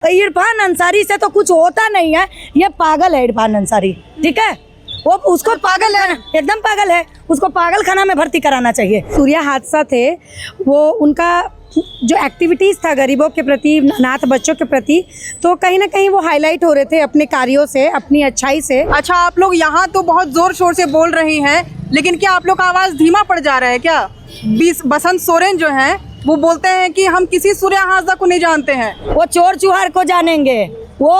इरफान अंसारी से तो कुछ होता नहीं है, ये पागल है इरफान अंसारी, ठीक है। वो उसको पागल है, एकदम पागल है, उसको पागल खाना में भर्ती कराना चाहिए। सूर्या हादसा थे, वो उनका जो एक्टिविटीज़ था गरीबों के प्रति, अनाथ बच्चों के प्रति, तो कहीं ना कहीं वो हाईलाइट हो रहे थे अपने कार्यों से, अपनी अच्छाई से। अच्छा, आप लोग यहाँ तो बहुत जोर शोर से बोल रही हैं, लेकिन क्या आप लोग का आवाज़ धीमा पड़ जा रहा है क्या? बसंत सोरेन जो हैं वो बोलते हैं कि हम किसी सूर्या हाजदा को नहीं जानते हैं। वो चोर चुहार को जानेंगे, वो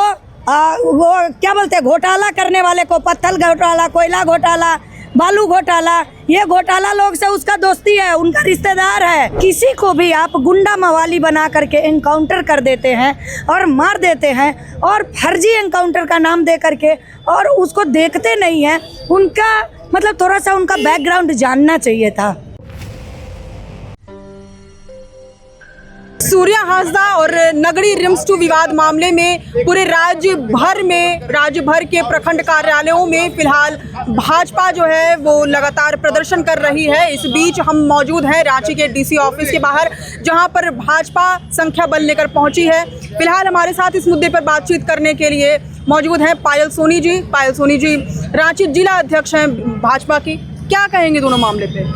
क्या बोलते हैं, घोटाला करने वाले को, पत्थर घोटाला, कोयला घोटाला, बालू घोटाला, ये घोटाला लोग से उसका दोस्ती है, उनका रिश्तेदार है। किसी को भी आप गुंडा मवाली बना करके एनकाउंटर कर देते हैं और मार देते हैं, और फर्जी एनकाउंटर का नाम दे करके, और उसको देखते नहीं हैं। उनका मतलब थोड़ा सा उनका बैकग्राउंड जानना चाहिए था। सूर्या हाजदा और नगड़ी रिम्स 2 विवाद मामले में पूरे राज्य भर के प्रखंड कार्यालयों में फिलहाल भाजपा जो है वो लगातार प्रदर्शन कर रही है। इस बीच हम मौजूद हैं रांची के डीसी ऑफिस के बाहर, जहां पर भाजपा संख्या बल लेकर पहुंची है। फिलहाल हमारे साथ इस मुद्दे पर बातचीत करने के लिए मौजूद हैं पायल सोनी जी। पायल सोनी जी रांची जिला अध्यक्ष हैं भाजपा की, क्या कहेंगे दोनों मामले पे?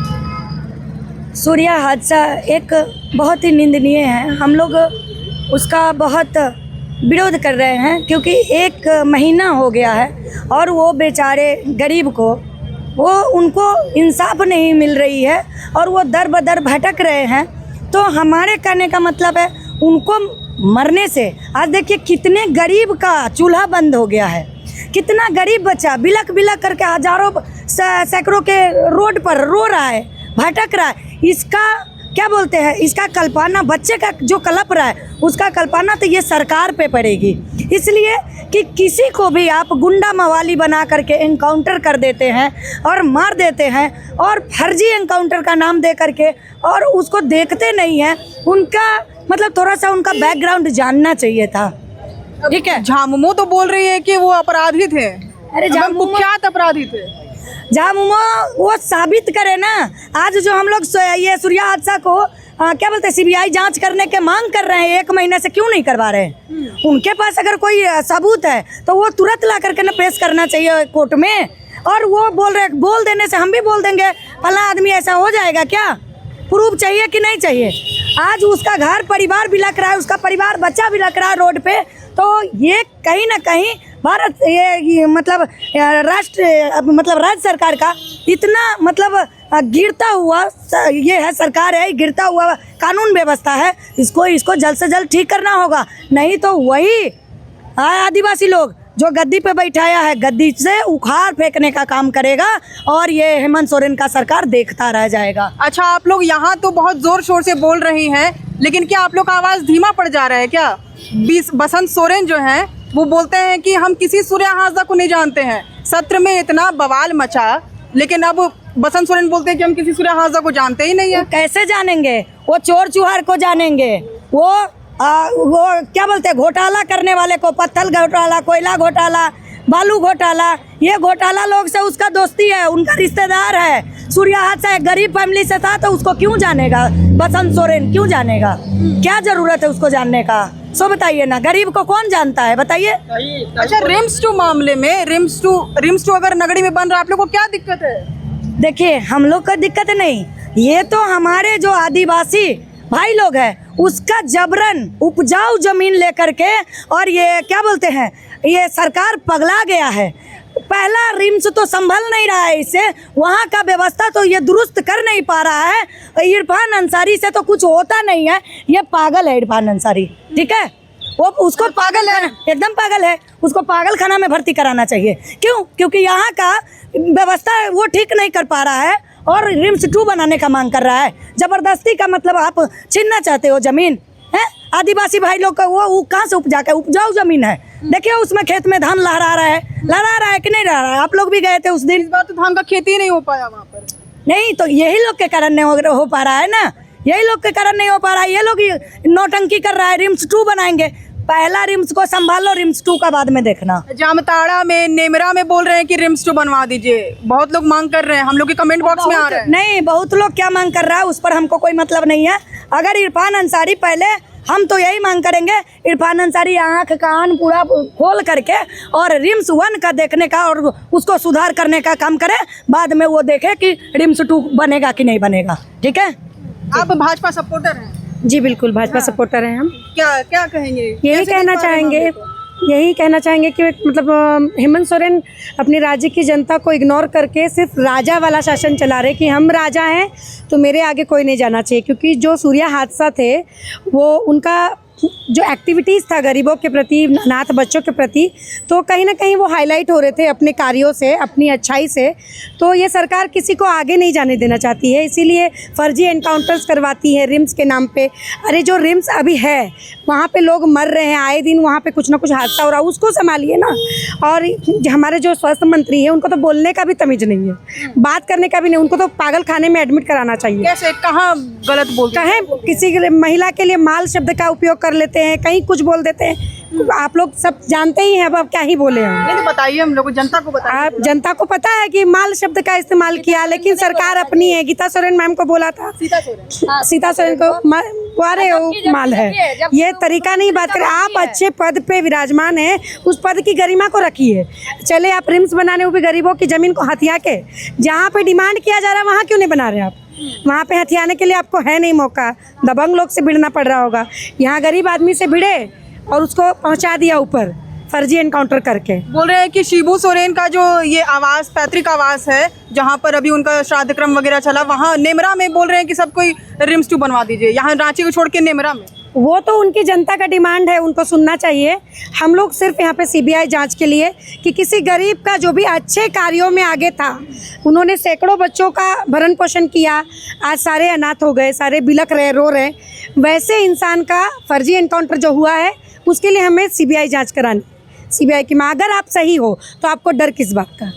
सूर्या हादसा एक बहुत ही निंदनीय है, हम लोग उसका बहुत विरोध कर रहे हैं, क्योंकि 1 महीना हो गया है और वो बेचारे गरीब को, वो उनको इंसाफ नहीं मिल रही है और वो दर बदर भटक रहे हैं। तो हमारे कहने का मतलब है, उनको मरने से, आज देखिए कितने गरीब का चूल्हा बंद हो गया है, कितना गरीब बच्चा बिलक बिलक करके हजारों सैकड़ों के रोड पर रो रहा है, भटक रहा है। इसका क्या बोलते हैं, इसका कल्पना, बच्चे का जो कलप रहा है उसका कल्पना तो ये सरकार पे पड़ेगी। इसलिए कि किसी को भी आप गुंडा मवाली बना करके एनकाउंटर कर देते हैं और मार देते हैं, और फर्जी एनकाउंटर का नाम दे करके, और उसको देखते नहीं हैं। उनका मतलब थोड़ा सा उनका बैकग्राउंड जानना चाहिए था, ठीक है। झामुमो तो बोल रही है कि वो अपराधी थे। अरे कुख्यात अपराधी थे। झामुमो वो साबित करे ना। आज जो हम लोग ये सूर्या हादसा को क्या बोलते हैं, सीबीआई जांच करने के मांग कर रहे हैं, 1 महीने से क्यों नहीं करवा रहे हैं? उनके पास अगर कोई सबूत है तो वो तुरंत ला करके ना पेश करना चाहिए कोर्ट में। और वो बोल देने से हम भी बोल देंगे फला आदमी, ऐसा हो जाएगा क्या? प्रूफ चाहिए कि नहीं चाहिए? आज उसका घर परिवार बिलक रहा है, उसका परिवार बच्चा बिलक रहा है रोड पे। तो ये कहीं ना कहीं भारत ये मतलब राज्य सरकार का इतना मतलब गिरता हुआ ये है, सरकार है, गिरता हुआ कानून व्यवस्था है। इसको जल्द से जल्द ठीक करना होगा, नहीं तो वही आदिवासी लोग जो गद्दी पे बैठाया है, गद्दी से उखाड़ फेंकने का काम करेगा, और ये हेमंत सोरेन का सरकार देखता रह जाएगा। अच्छा, आप लोग यहाँ तो बहुत जोर शोर से बोल रही हैं, लेकिन क्या आप लोग का आवाज़ धीमा पड़ जा रहा है क्या? बसंत सोरेन जो हैं वो बोलते हैं कि हम किसी सूर्या हाजदा को नहीं जानते हैं। सत्र में इतना बवाल मचा, लेकिन अब बसंत सोरेन बोलते हैं कि हम किसी सूर्या हाजदा को जानते ही नहीं है। कैसे जानेंगे? वो चोर चुहार को जानेंगे, वो क्या बोलते हैं, घोटाला करने वाले को, पत्थर घोटाला, कोयला घोटाला, बालू घोटाला, ये घोटाला लोग से उसका दोस्ती है, उनका रिश्तेदार है। सूर्या हादसा एक गरीब फैमिली से था, तो उसको क्यों जानेगा बसंत सोरेन? क्यों जानेगा? क्या जरूरत है उसको जानने का? सो बताइए ना, गरीब को कौन जानता है, बताइए। अच्छा, रिम्स 2 मामले में, रिम्स टू अगर नगड़ी में बन रहा है, आप लोग को क्या दिक्कत है? देखिए, हम लोग का दिक्कत नहीं, ये तो हमारे जो आदिवासी भाई लोग हैं उसका जबरन उपजाऊ जमीन लेकर के, और ये क्या बोलते हैं, ये सरकार पगला गया है। पहला रिम्स तो संभल नहीं रहा है इससे, वहाँ का व्यवस्था तो ये दुरुस्त कर नहीं पा रहा है। इरफान अंसारी से तो कुछ होता नहीं है, ये पागल है इरफान अंसारी, ठीक है। वो उसको पागल है, एकदम पागल है, उसको पागल खाना में भर्ती कराना चाहिए। क्यों? क्योंकि यहाँ का व्यवस्था वो ठीक नहीं कर पा रहा है, और रिम्स 2 बनाने का मांग कर रहा है। जबरदस्ती का मतलब आप छीनना चाहते हो जमीन, है? आदिवासी भाई लोग का वो कहाँ से उपजा के, उपजाऊ जमीन है। देखिए उसमें खेत में धान लहरा रहा है कि नहीं लहरा रहा है? आप लोग भी गए थे उस दिन। इस बार तो धान का खेती ही नहीं हो पाया वहाँ पर। नहीं तो यही लोग के कारण नहीं हो पा रहा है ना, यही लोग के कारण नहीं हो पा रहा है। ये लोग नौटंकी कर रहा है, रिम्स 2 बनाएंगे। पहला रिम्स को संभालो, रिम्स 2 का बाद में देखना। जामताड़ा में, नेमरा में बोल रहे हैं कि रिम्स 2 बनवा दीजिए, बहुत लोग मांग कर रहे हैं, हम लोग के कमेंट बॉक्स में आ रहे हैं। नहीं, बहुत लोग क्या मांग कर रहा है उस पर हमको कोई मतलब नहीं है। अगर इरफान अंसारी पहले हम तो यही मांग करेंगे इरफान अंसारी आँख कान पूरा खोल करके और रिम्स 1 का देखने का और उसको सुधार करने का काम करे, बाद में वो देखे कि रिम्स 2 बनेगा कि नहीं बनेगा। ठीक है। आप भाजपा सपोर्टर हैं, जी बिल्कुल भाजपा सपोर्टर हैं हम। क्या क्या कहेंगे? यही कैसे कहना देख पा रहे हैं चाहेंगे मामले को? यही कहना चाहेंगे कि मतलब हेमंत सोरेन अपने राज्य की जनता को इग्नोर करके सिर्फ राजा वाला शासन चला रहे कि हम राजा हैं तो मेरे आगे कोई नहीं जाना चाहिए। क्योंकि जो सूर्या हादसा थे वो उनका जो एक्टिविटीज़ था गरीबों के प्रति, अनाथ बच्चों के प्रति, तो कहीं ना कहीं वो हाईलाइट हो रहे थे अपने कार्यों से, अपनी अच्छाई से। तो ये सरकार किसी को आगे नहीं जाने देना चाहती है, इसीलिए फर्जी एनकाउंटर्स करवाती है रिम्स के नाम पे। अरे जो रिम्स अभी है वहाँ पे लोग मर रहे हैं, आए दिन वहाँ पे कुछ ना कुछ हादसा हो रहा है, उसको संभालिए ना। और हमारे जो स्वास्थ्य मंत्री है उनको तो बोलने का भी तमीज़ नहीं है, बात करने का भी नहीं, उनको तो पागल खाने में एडमिट कराना चाहिए। कैसे, कहाँ गलत बोलते हैं? कहें किसी के लिए, महिला के लिए माल शब्द का उपयोग कर लेते हैं, कहीं कुछ बोल देते हैं। आप लोग सब जानते ही हैं, अब आप क्या ही बोले हम। नहीं तो बताइए, हम लोग जनता को बताइए। आप जनता को पता है कि माल शब्द का इस्तेमाल किया, लेकिन सरकार अपनी है। गीता सोरेन मैम को बोला था, सीता सोरेन को अरे वो माल है, ये तरीका नहीं बात करें। आप अच्छे पद पे विराजमान हैं, उस पद की गरिमा को रखिए। चले आप रिम्स बनाने, वो भी गरीबों की जमीन को हथिया के, जहाँ पे डिमांड किया जा रहा है वहाँ क्यों नहीं बना रहे आप? वहाँ पे हथियाने के लिए आपको है नहीं मौका, दबंग लोग से भिड़ना पड़ रहा होगा। यहाँ गरीब आदमी से भिड़े और उसको पहुँचा दिया ऊपर फर्जी एनकाउंटर करके। बोल रहे हैं कि शिबू सोरेन का जो ये आवास, पैतृक आवास है जहाँ पर अभी उनका श्राद्ध क्रम वगैरह चला, वहाँ नेमरा में बोल रहे हैं कि सब कोई रिम्स 2 बनवा दीजिए, यहाँ रांची को छोड़ के नेमरा में। वो तो उनकी जनता का डिमांड है, उनको सुनना चाहिए। हम लोग सिर्फ यहाँ पे सीबीआई जांच के लिए कि किसी गरीब का जो भी अच्छे कार्यों में आगे था, उन्होंने सैकड़ों बच्चों का भरण पोषण किया, आज सारे अनाथ हो गए, सारे बिलख रहे, रो रहे, वैसे इंसान का फर्जी एनकाउंटर जो हुआ है उसके लिए हमें सीबीआई जांच करानी। सीबीआई की मां, अगर आप सही हो तो आपको डर किस बात का?